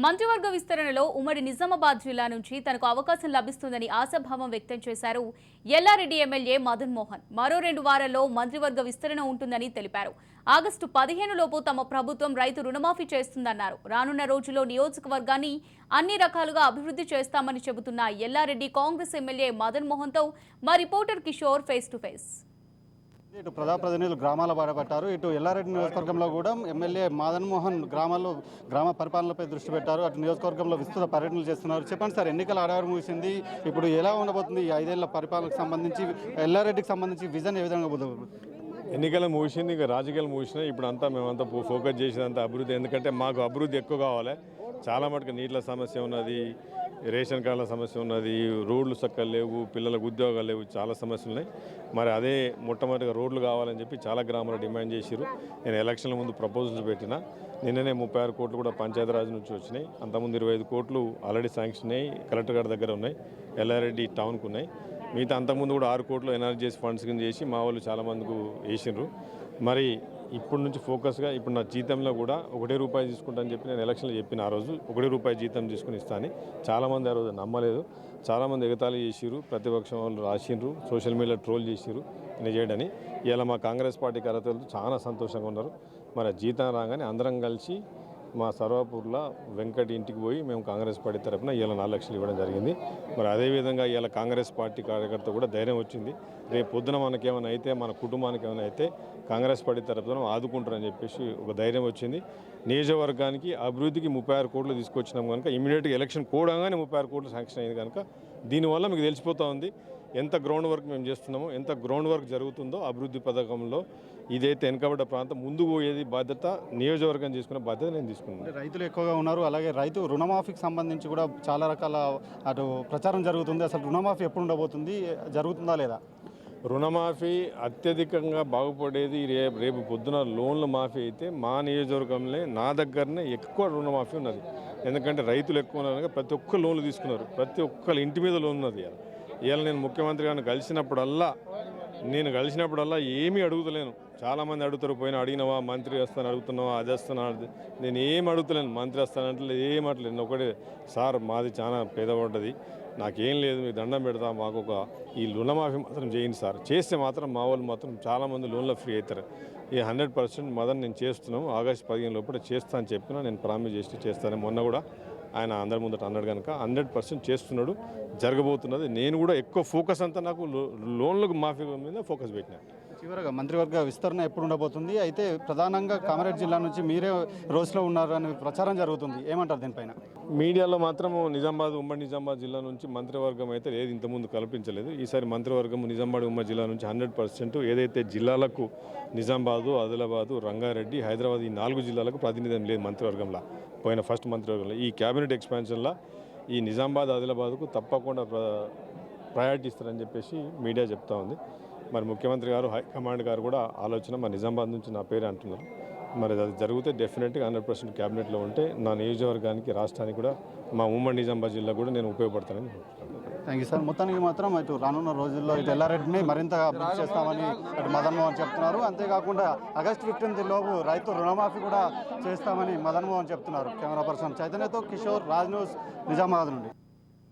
మంత్రివర్గ విస్తరణలో ఉమ్మడి నిజామాబాద్ జిల్లా నుంచి తనకు అవకాశం లభిస్తుందని ఆశాభావం వ్యక్తం చేశారు ఎల్లారెడ్డి ఎమ్మెల్యే మదన్ మోహన్. మరో 2 వారాల్లో మంత్రివర్గ విస్తరణ ఉంటుందని తెలిపారు. ఆగస్టు 15 లోపు తమ ప్రభుత్వం రైతు రుణమాఫీ చేస్తుందన్నారు. రానున్న రోజుల్లో నియోజకవర్గాన్ని అన్ని రకాలుగా అభివృద్ధి చేస్తామని చెబుతున్న ఎల్లారెడ్డి కాంగ్రెస్ ఎమ్మెల్యే మదన్ మోహన్తో మా reporter Kishore face to face. ఇటు ప్రజాప్రతినిధులు గ్రామాల బాటపట్టారు. ఇటు ఎల్లారెడ్డి నియోజకవర్గంలో కూడా ఎమ్మెల్యే మదన్ మోహన్ గ్రామ పరిపాలనపై దృష్టి పెట్టారు. అటు నియోజకవర్గంలో విస్తృత పర్యటనలు చేస్తున్నారు. చెప్పండి సార్, ఎన్నికల ఆడారు ముగిసింది, ఇప్పుడు ఎలా ఉండబోతుంది ఈ 5 ఏళ్ల పరిపాలనకు సంబంధించి, ఎల్లారెడ్డికి సంబంధించి విజన్ ఏ విధంగా పోతుంది? ఎన్నికలు ముగిసింది, ఇక రాజకీయాలు ముగిసినాయి. ఇప్పుడు అంతా మేమంతా ఫోకస్ చేసేదంతా అభివృద్ధి. ఎందుకంటే మాకు అభివృద్ధి ఎక్కువ కావాలి. చాలా మటుకు నీళ్ళ సమస్య ఉన్నది, రేషన్ కార్డుల సమస్య ఉన్నది, రోడ్లు చక్కగా లేవు, పిల్లలకు ఉద్యోగాలు లేవు, చాలా సమస్యలు ఉన్నాయి. మరి అదే మొట్టమొదటిగా రోడ్లు కావాలని చెప్పి చాలా గ్రామాలు డిమాండ్ చేశారు. నేను ఎలక్షన్ల ముందు ప్రపోజల్స్ పెట్టిన. నిన్ననే 36 కోట్లు కూడా పంచాయతీరాజ్ నుంచి వచ్చినాయి. అంతకుముందు 25 కోట్లు ఆల్రెడీ శాంక్షన్ అయ్యి కలెక్టర్ గారి దగ్గర ఉన్నాయి, ఎల్లారెడ్డి టౌన్కు ఉన్నాయి. మిగతా అంతకుముందు కూడా 6 కోట్లు ఎన్ఆర్జీఎస్ ఫండ్స్ కింద చేసి మా వాళ్ళు చాలామందికి వేసినారు. మరి ఇప్పటి నుంచి ఫోకస్గా ఇప్పుడు నా జీతంలో కూడా ₹1 తీసుకుంటా అని చెప్పి నేను ఎలక్షన్లో చెప్పిన. ఆ రోజు ₹1 జీతం తీసుకుని ఇస్తాను. చాలామంది ఆ రోజు నమ్మలేదు, చాలామంది ఎగతాళి చేసిరు, ప్రతిపక్షం వాళ్ళు రాసిండ్రు, సోషల్ మీడియా ట్రోల్ చేసిరు నేను చేయడని. ఇలా మా కాంగ్రెస్ పార్టీ కార్యకర్తలు చాలా సంతోషంగా ఉన్నారు. మరి జీతం రాగానే అందరం కలిసి మా సర్వాపూర్లో వెంకటి ఇంటికి పోయి మేము కాంగ్రెస్ పార్టీ తరఫున ఇలా 4 లక్షలు ఇవ్వడం జరిగింది. మరి అదేవిధంగా ఇలా కాంగ్రెస్ పార్టీ కార్యకర్త కూడా ధైర్యం వచ్చింది. రేపు పొద్దున మనకేమైనా అయితే, మన కుటుంబానికి ఏమైనా అయితే కాంగ్రెస్ పార్టీ తరఫున ఆదుకుంటారని చెప్పేసి ఒక ధైర్యం వచ్చింది. నియోజకవర్గానికి అభివృద్ధికి 36 కోట్లు తీసుకొచ్చినాం కనుక ఇమీడియట్గా ఎలక్షన్ కూడగానే 36 కోట్లు శాంక్షన్ అయింది కనుక దీనివల్ల మీకు తెలిసిపోతూ ఉంది ఎంత గ్రౌండ్ వర్క్ మేము చేస్తున్నామో, ఎంత గ్రౌండ్ వర్క్ జరుగుతుందో అభివృద్ధి పథకంలో. ఇదైతే వెనుకబడ్డ ప్రాంతం ముందు పోయేది బాధ్యత నియోజకవర్గం చేసుకునే బాధ్యత నేను తీసుకున్నాను. రైతులు ఎక్కువగా ఉన్నారు, అలాగే రైతు రుణమాఫీకి సంబంధించి కూడా చాలా రకాల అటు ప్రచారం జరుగుతుంది. అసలు రుణమాఫీ ఎప్పుడు ఉండబోతుంది, జరుగుతుందా లేదా? రుణమాఫీ అత్యధికంగా బాగుపడేది రేపు పొద్దున లోన్ల మాఫీ అయితే మా నియోజకవర్గంలో నా దగ్గరనే ఎక్కువ రుణమాఫీ ఉన్నది. ఎందుకంటే రైతులు ఎక్కువ ఉన్నారు, ప్రతి ఒక్క లోన్లు తీసుకున్నారు, ప్రతి ఒక్కళ్ళ ఇంటి మీద లోన్ ఉన్నది. ఇవాళ నేను ముఖ్యమంత్రి గారిని కలిసినప్పుడల్లా ఏమీ అడుగుతలేను. చాలామంది అడుగుతారు, పోయినా అడిగినవా, మంత్రి వస్తాను అడుగుతున్నావా, అది వస్తాను నేను ఏం అడుగుతలేను. మంత్రి వస్తానంటే ఏం అట్లేదు. ఒకటే, సార్ మాది చాలా పేదపడ్డది, నాకేం లేదు, మీకు దండం పెడతా, మాకు ఒక ఈ రుణమాఫీ మాత్రం చేయండి సార్. చేస్తే మాత్రం మా వాళ్ళు మాత్రం చాలామంది లోన్లో ఫ్రీ అవుతారు. ఈ 100% మదన్ నేను చేస్తున్నాము. ఆగస్టు 15 లోపల చేస్తా అని చెప్పినా నేను ప్రామిస్ చేసి చేస్తాను. మొన్న కూడా ఆయన అందరి ముందట అన్నాడు కనుక 100% చేస్తున్నాడు, జరగబోతున్నది. నేను కూడా ఎక్కువ ఫోకస్ అంతా నాకు లోన్లకు మాఫీ మీద ఫోకస్ పెట్టినా. చివరగా మంత్రివర్గ విస్తరణ ఎప్పుడు ఉండబోతుంది? అయితే ప్రధానంగా కామారెడ్డి జిల్లా నుంచి మీరే రోజులో ఉన్నారు అని ప్రచారం జరుగుతుంది, ఏమంటారు దీనిపైన? మీడియాలో మాత్రం ఉమ్మడి నిజామాబాద్ జిల్లా నుంచి మంత్రివర్గం అయితే లేదు, ఇంతకుముందు కల్పించలేదు. ఈసారి మంత్రివర్గం ఉమ్మడి జిల్లా నుంచి 100% ఏదైతే జిల్లాలకు నిజామాబాదు, ఆదిలాబాదు, రంగారెడ్డి, హైదరాబాద్ ఈ 4 జిల్లాలకు ప్రాతినిధ్యం లేదు మంత్రివర్గంలో. పోయిన ఫస్ట్ మంత్రివర్గంలో ఈ క్యాబినెట్ ఎక్స్పాన్షన్లో ఈ నిజామాబాద్, ఆదిలాబాద్కు తప్పకుండా ప్రయారిటీ ఇస్తారని చెప్పేసి మీడియా చెప్తా ఉంది. మరి ముఖ్యమంత్రి గారు, హైకమాండ్ గారు కూడా ఆలోచన మరి నిజామాబాద్ నుంచి నా పేరు అంటున్నారు. మరి అది జరిగితే డెఫినెట్గా 100% క్యాబినెట్లో ఉంటే నా నియోజకవర్గానికి, రాష్ట్రానికి కూడా, మా ఉమ్మడి నిజామాబాద్ జిల్లా కూడా నేను ఉపయోగపడతానని. Thank you sir. మొత్తానికి మాత్రం ఇటు రానున్న రోజుల్లో ఇటు ఎల్లారెడ్డిని మరింత అభివృద్ధి చేస్తామని అటు మదన్ మోహన్ చెప్తున్నారు. అంతేకాకుండా ఆగస్టు 15 లోపు రైతు రుణమాఫీ కూడా చేస్తామని మదన్ మోహన్ చెప్తున్నారు. కెమెరా పర్సన్ చైతన్యతో కిషోర్, రాజ్ న్యూస్, నిజామాబాద్ నుండి.